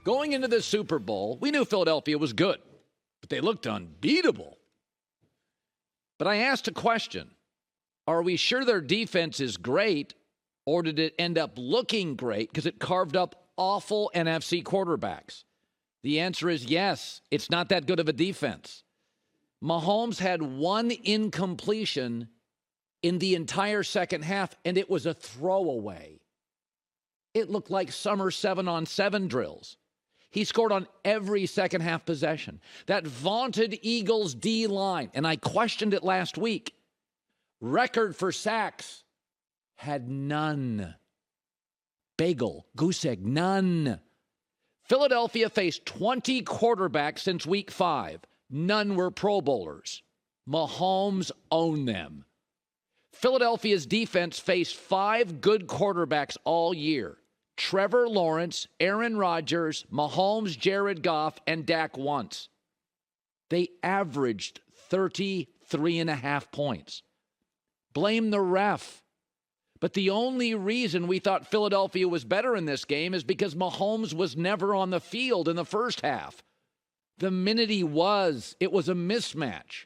Going into the Super Bowl, we knew Philadelphia was good, but they looked unbeatable. But I asked a question. Are we sure their defense is great, or did it end up looking great because it carved up awful NFC quarterbacks? The answer is yes. It's not that good of a defense. Mahomes had one incompletion in the entire second half, and it was a throwaway. It looked like summer 7-on-7 drills. He scored on every second half possession. That vaunted Eagles D-line, and I questioned it last week, record for sacks, had none. Bagel, goose egg, none. Philadelphia faced 20 quarterbacks since week 5. None were Pro Bowlers. Mahomes owned them. Philadelphia's defense faced 5 good quarterbacks all year. Trevor Lawrence, Aaron Rodgers, Mahomes, Jared Goff, and Dak once. They averaged 33.5 points. Blame the ref. But the only reason we thought Philadelphia was better in this game is because Mahomes was never on the field in the first half. The minute he was, it was a mismatch.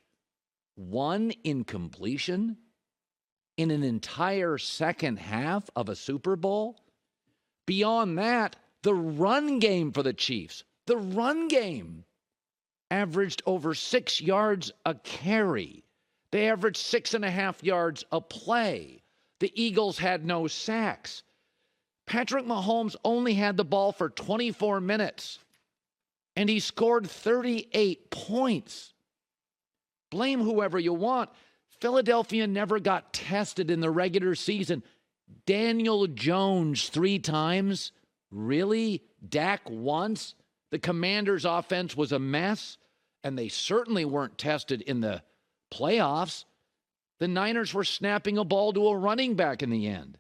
One incompletion in an entire second half of a Super Bowl? Beyond that, the run game for the Chiefs, the run game, averaged over 6 yards a carry. They averaged 6.5 yards a play. The Eagles had no sacks. Patrick Mahomes only had the ball for 24 minutes, and he scored 38 points. Blame whoever you want. Philadelphia never got tested in the regular season. Daniel Jones 3 times? Really? Dak once? The Commanders' offense was a mess, and they certainly weren't tested in the playoffs. The Niners were snapping a ball to a running back in the end.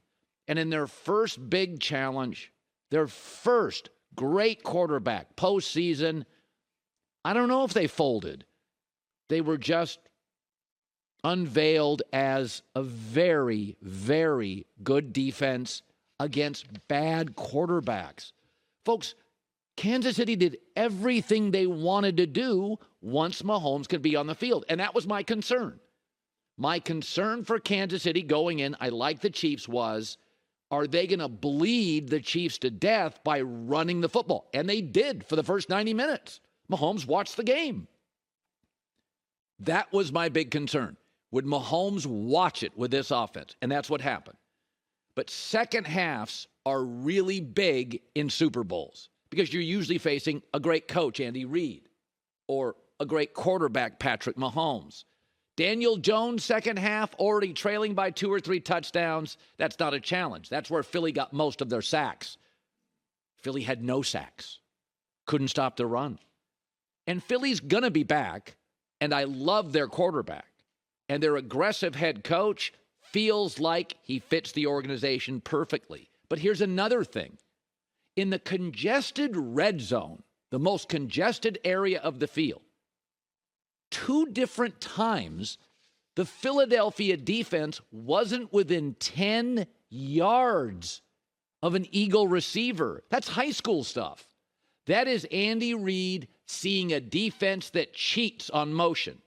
And in their first big challenge, their first great quarterback postseason, I don't know if they folded. They were just unveiled as a very, very good defense against bad quarterbacks. Folks, Kansas City did everything they wanted to do once Mahomes could be on the field, and that was my concern. My concern for Kansas City going in, I like the Chiefs, was, are they going to bleed the Chiefs to death by running the football? And they did for the first 90 minutes. Mahomes watched the game. That was my big concern. Would Mahomes watch it with this offense? And that's what happened. But second halves are really big in Super Bowls because you're usually facing a great coach, Andy Reid, or a great quarterback, Patrick Mahomes. Daniel Jones, second half, already trailing by 2 or 3 touchdowns. That's not a challenge. That's where Philly got most of their sacks. Philly had no sacks. Couldn't stop the run. And Philly's going to be back, and I love their quarterback. And their aggressive head coach feels like he fits the organization perfectly. But here's another thing. In the congested red zone, the most congested area of the field, 2 different times, the Philadelphia defense wasn't within 10 yards of an Eagle receiver. That's high school stuff. That is Andy Reid seeing a defense that cheats on motion.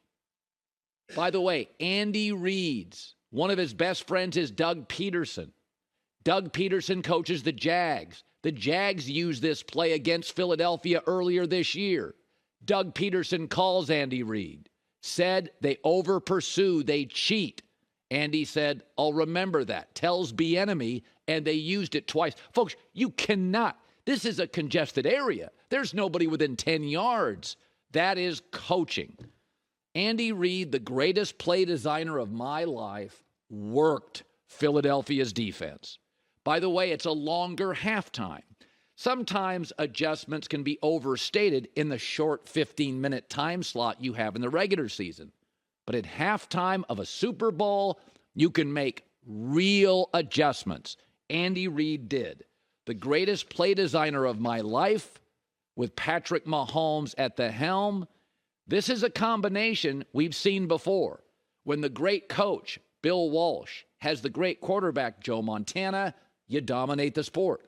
By the way, Andy Reid's, one of his best friends is Doug Peterson. Doug Peterson coaches the Jags. The Jags used this play against Philadelphia earlier this year. Doug Peterson calls Andy Reid, said they over-pursue, they cheat. Andy said, I'll remember that. Tells Bieniemy, and they used it twice. Folks, you cannot. This is a congested area. There's nobody within 10 yards. That is coaching. Andy Reid, the greatest play designer of my life, worked Philadelphia's defense. By the way, it's a longer halftime. Sometimes adjustments can be overstated in the short 15-minute time slot you have in the regular season. But at halftime of a Super Bowl, you can make real adjustments. Andy Reid did. The greatest play designer of my life with Patrick Mahomes at the helm. This is a combination we've seen before. When the great coach, Bill Walsh, has the great quarterback, Joe Montana, you dominate the sport.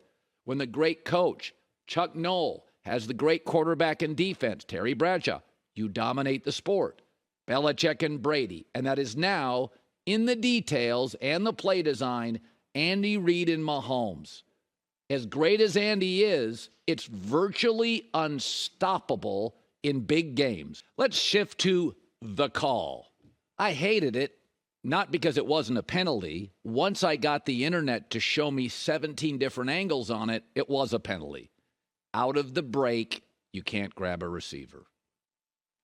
When the great coach, Chuck Noll, has the great quarterback and defense, Terry Bradshaw. You dominate the sport. Belichick and Brady. And that is now, in the details and the play design, Andy Reid and Mahomes. As great as Andy is, it's virtually unstoppable in big games. Let's shift to the call. I hated it, not because it wasn't a penalty. Once I got the internet to show me 17 different angles on it, it was a penalty. Out of the break, you can't grab a receiver.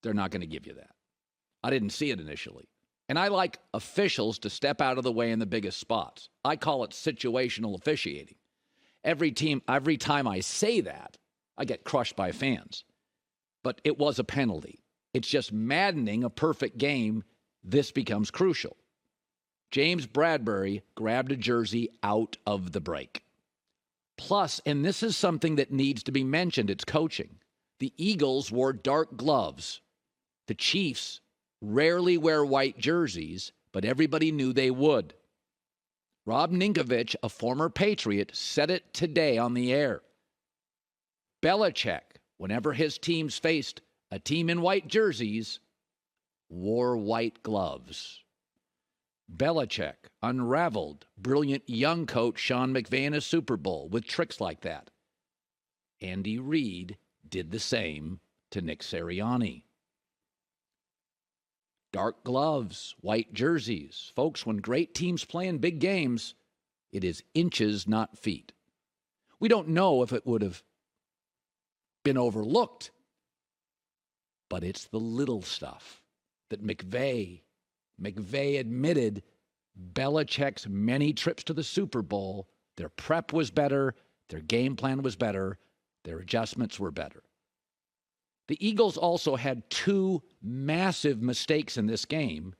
They're not going to give you that. I didn't see it initially. And I like officials to step out of the way in the biggest spots. I call it situational officiating. Every time I say that, I get crushed by fans. But it was a penalty. It's just maddening, a perfect game. This becomes crucial. James Bradberry grabbed a jersey out of the break. Plus, and this is something that needs to be mentioned, it's coaching. The Eagles wore dark gloves. The Chiefs rarely wear white jerseys, but everybody knew they would. Rob Ninkovich, a former Patriot, said it today on the air. Belichick, whenever his teams faced a team in white jerseys, wore white gloves. Belichick unraveled brilliant young coach Sean McVay in a Super Bowl with tricks like that. Andy Reid did the same to Nick Sirianni. Dark gloves, white jerseys. Folks, when great teams play in big games, it is inches, not feet. We don't know if it would have been overlooked, but it's the little stuff that McVay admitted. Belichick's many trips to the Super Bowl, their prep was better, their game plan was better, their adjustments were better. The Eagles also had two massive mistakes in this game.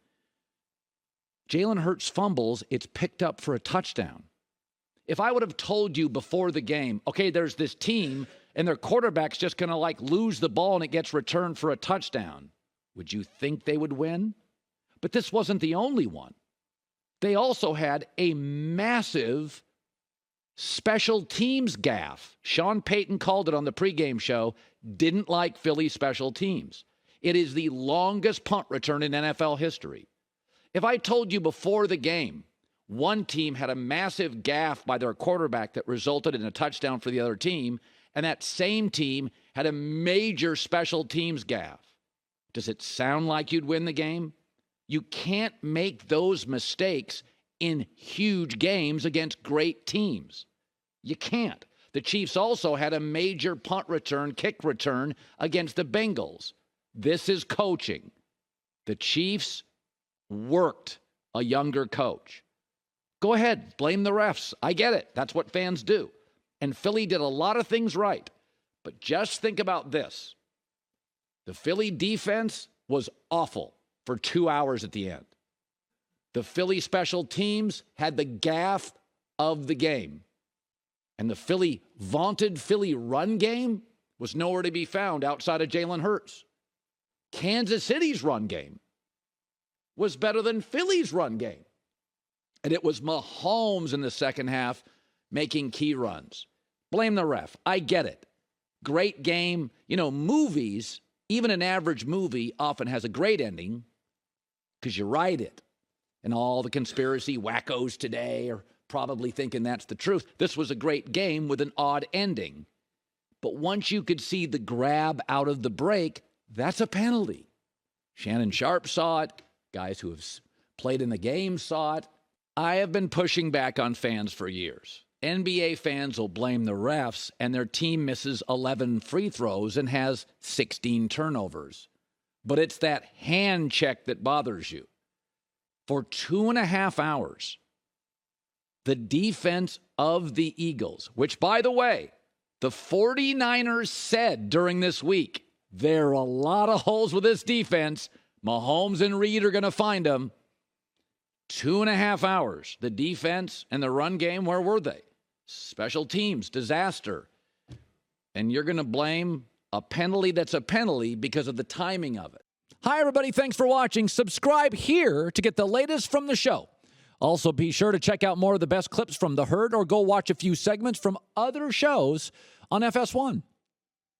Jalen Hurts fumbles, it's picked up for a touchdown. If I would have told you before the game, okay, there's this team and their quarterback's just going to lose the ball and it gets returned for a touchdown, would you think they would win? But this wasn't the only one. They also had a massive special teams gaffe. Sean Payton called it on the pregame show. Didn't like Philly special teams. It is the longest punt return in NFL history. If I told you before the game, one team had a massive gaffe by their quarterback that resulted in a touchdown for the other team, and that same team had a major special teams gaffe, does it sound like you'd win the game? You can't make those mistakes in huge games against great teams. You can't. The Chiefs also had a major punt return, kick return against the Bengals. This is coaching. The Chiefs worked a younger coach. Go ahead, blame the refs. I get it. That's what fans do. And Philly did a lot of things right. But just think about this. The Philly defense was awful for 2 hours at the end. The Philly special teams had the gaffe of the game. And the vaunted Philly run game was nowhere to be found outside of Jalen Hurts. Kansas City's run game was better than Philly's run game. And it was Mahomes in the second half making key runs. Blame the ref. I get it. Great game. Movies, even an average movie, often has a great ending because you write it. And all the conspiracy wackos today are probably thinking that's the truth. This was a great game with an odd ending. But once you could see the grab out of the break, that's a penalty. Shannon Sharp saw it. Guys who have played in the game saw it. I have been pushing back on fans for years. NBA fans will blame the refs, and their team misses 11 free throws and has 16 turnovers. But it's that hand check that bothers you. For 2.5 hours, the defense of the Eagles, which, by the way, the 49ers said during this week, there are a lot of holes with this defense. Mahomes and Reid are going to find them. 2.5 hours. The defense and the run game, where were they? Special teams, disaster. And you're going to blame a penalty that's a penalty because of the timing of it. Hi, everybody. Thanks for watching. Subscribe here to get the latest from the show. Also, be sure to check out more of the best clips from The Herd or go watch a few segments from other shows on FS1.